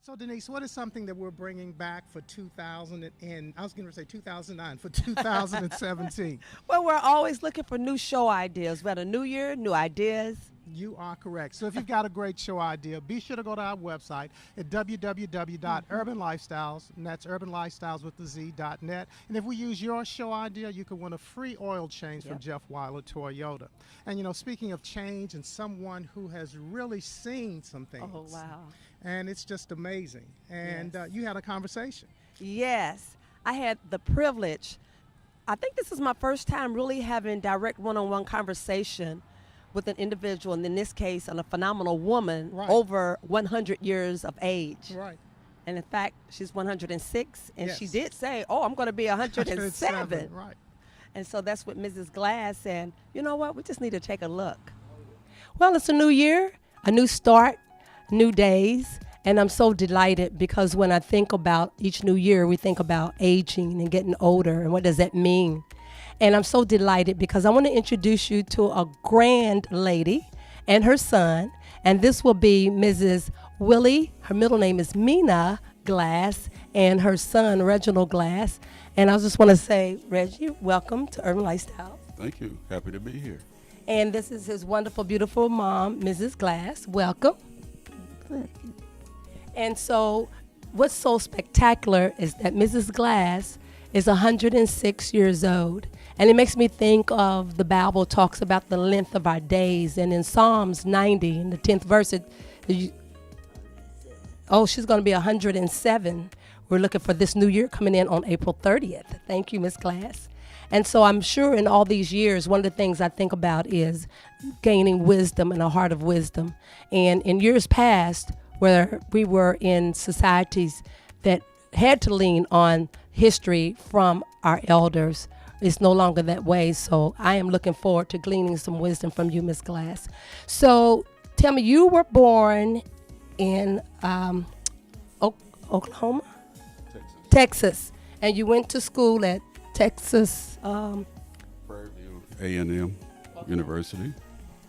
So Denise, what is something that we're bringing back for 2000 and I was going to say 2009 for 2017? Well, we're always looking for new show ideas. We had a new year, new ideas. You are correct. So if you've got a great show idea, be sure to go to our website at www.urbanlifestyles, and that's urbanlifestyles with the Z.net. And if we use your show idea, you can win a free oil change from Yep. Jeff Weiler Toyota. And speaking of change and someone who has really seen some things. Oh, wow. And it's just amazing. And Yes. you had a conversation. Yes, I had the privilege. I think this is my first time really having direct one-on-one conversation with an individual, and in this case, a phenomenal woman Right. over 100 years of age. Right. And in fact, she's 106, and she Yes. did say, "Oh, I'm going to be 107." Right. And so that's what Mrs. Glass said. You know what? We just need to take a look. Well, it's a new year, a new start, new days. And I'm so delighted because when I think about each new year, we think about aging and getting older. And what does that mean? And I'm so delighted because I want to introduce you to a grand lady and her son. And this will be Mrs. Willie. Her middle name is Mina Glass, and her son, Reginald Glass. And I just want to say, Reggie, welcome to Urban Lifestyle. Thank you. Happy to be here. And this is his wonderful, beautiful mom, Mrs. Glass. Welcome. And so what's so spectacular is that Mrs. Glass is 106 years old. And it makes me think of the Bible talks about the length of our days. And in Psalms 90, in the 10th verse, she's going to be 107. We're looking for this new year coming in on April 30th. Thank you, Miss Glass. And so I'm sure in all these years, one of the things I think about is gaining wisdom and a heart of wisdom. And in years past, where we were in societies that had to lean on history from our elders, it's no longer that way. So I am looking forward to gleaning some wisdom from you, Miss Glass. So tell me, you were born in Oklahoma? Texas. And you went to school at Texas. Prairie View A&M University.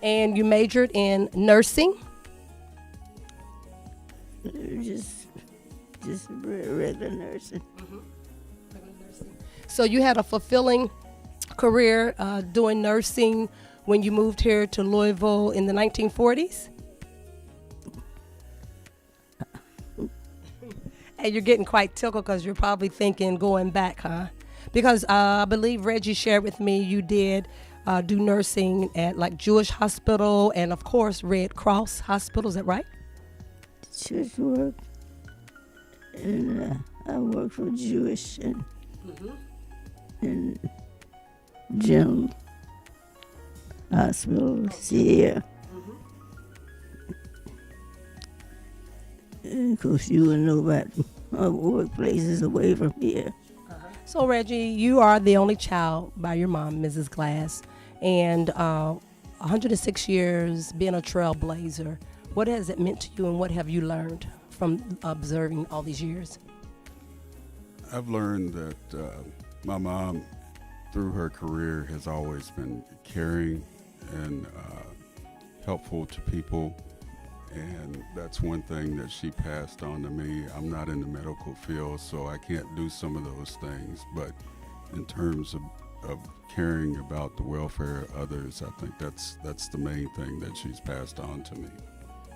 And you majored in nursing? Just regular nursing. So you had a fulfilling career doing nursing when you moved here to Louisville in the 1940s? And you're getting quite tickled because you're probably thinking going back, huh? Because I believe Reggie shared with me you did do nursing at like Jewish Hospital and of course Red Cross Hospital. Is that right? Church work. And I work for Jewish and General Hospital here. And of course, you would know about our workplaces away from here. So Reggie, you are the only child by your mom, Mrs. Glass, and 106 years being a trailblazer. What has it meant to you, and what have you learned from observing all these years? I've learned that my mom, through her career, has always been caring and helpful to people. And that's one thing that she passed on to me. I'm not in the medical field, so I can't do some of those things. But in terms of caring about the welfare of others, I think that's the main thing that she's passed on to me.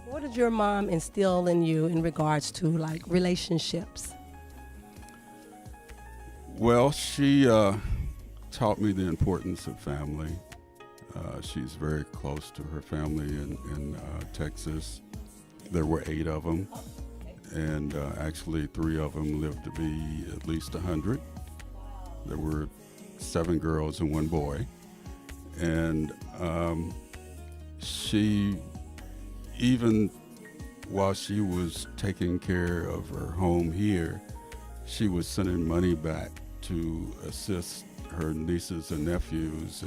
What did your mom instill in you in regards to like relationships? Well, she taught me the importance of family. She's very close to her family in Texas. There were 8 of them, and actually 3 of them lived to be at least 100. There were 7 girls and 1 boy. And she, even while she was taking care of her home here, she was sending money back to assist her nieces and nephews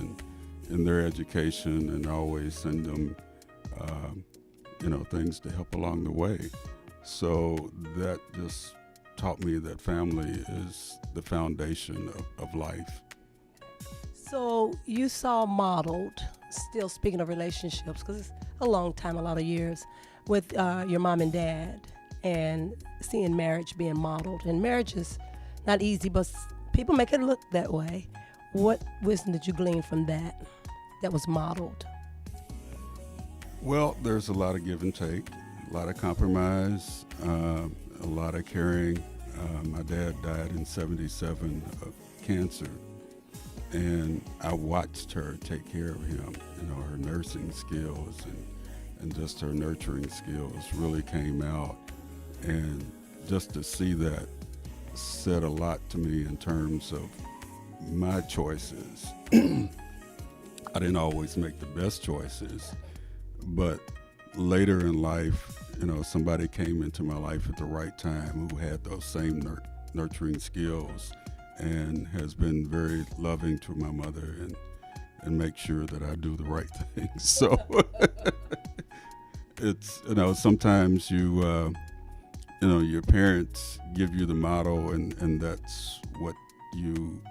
in their education, and always send them things to help along the way. So that just taught me that family is the foundation of life. So you saw modeled, still speaking of relationships, because it's a long time, a lot of years, with your mom and dad. and seeing marriage being modeled. And marriage is not easy, but people make it look that way. What wisdom did you glean from that was modeled? Well, there's a lot of give and take, a lot of compromise, a lot of caring. My dad died in '77 of cancer, and I watched her take care of him. You know, her nursing skills and just her nurturing skills really came out. And just to see that said a lot to me in terms of my choices. I didn't always make the best choices, but later in life, you know, somebody came into my life at the right time who had those same nurturing skills and has been very loving to my mother and make sure that I do the right thing. So it's, you know, sometimes you know, your parents give you the motto and that's what you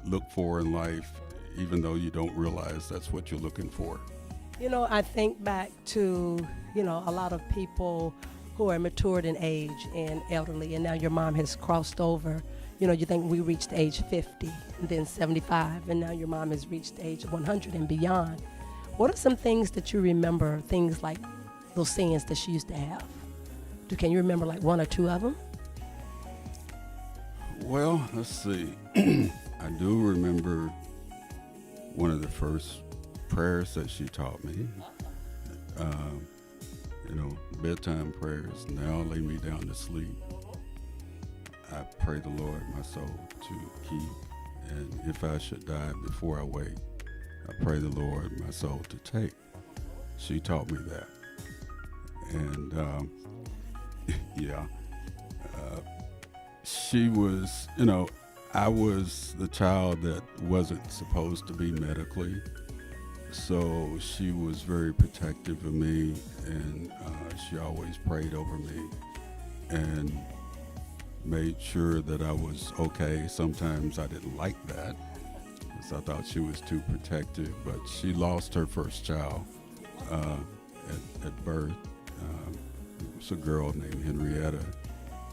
look for in life, even though you don't realize that's what you're looking for. You know, I think back to, you know, a lot of people who are matured in age and elderly, and now your mom has crossed over. You know, you think we reached age 50 and then 75, and now your mom has reached age 100 and beyond. What are some things that you remember, things like those sayings that she used to have? Can you remember like one or two of them? Well, let's see. I do remember one of the first prayers that she taught me. You know, bedtime prayers. Now lay me down to sleep. I pray the Lord my soul to keep, and if I should die before I wake, I pray the Lord my soul to take. She taught me that, and yeah, she was, you know, I was the child that wasn't supposed to be medically, so she was very protective of me, and she always prayed over me and made sure that I was okay. Sometimes I didn't like that because I thought she was too protective, but she lost her first child at birth. It was a girl named Henrietta,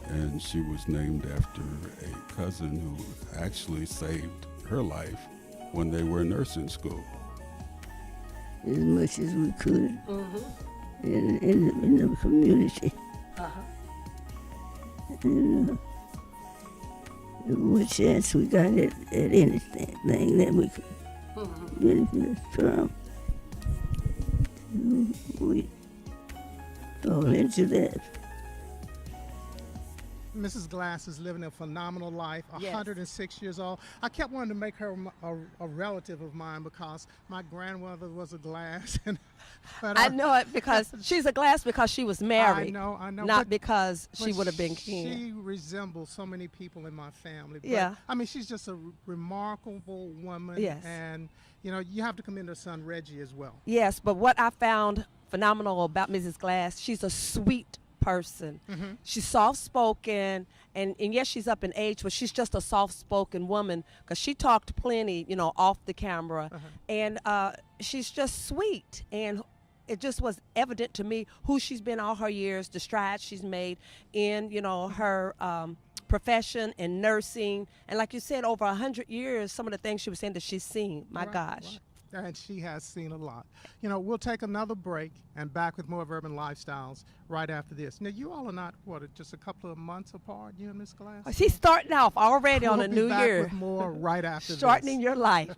and she was named after a cousin who actually saved her life when they were in nursing school. As much as we could in the community. And what chance we got at anything that we could benefit from, we all into that. Mrs. Glass is living a phenomenal life, Yes. 106 years old. I kept wanting to make her a relative of mine because my grandmother was a Glass. But I know it because she's a Glass because she was married. I know. Not but- because she but would have been king. She resembles so many people in my family. But, Yeah. I mean, she's just a remarkable woman. Yes. And, you know, you have to commend her son, Reggie, as well. Yes, but what I found phenomenal about Mrs. Glass, she's a sweet person. She's soft-spoken, and yes, she's up in age, but she's just a soft-spoken woman because she talked plenty, you know, off the camera, and she's just sweet, and it just was evident to me who she's been all her years, the strides she's made in, you know, her profession and nursing, and like you said, over 100 years, some of the things she was saying that she's seen, my Right, gosh. right. And she has seen a lot. You know, we'll take another break and back with more of Urban Lifestyles right after this. Now, you all are not, just a couple of months apart, you and Miss Glass? She's starting off already on We'll a be new back year, with more right after this. shortening your life.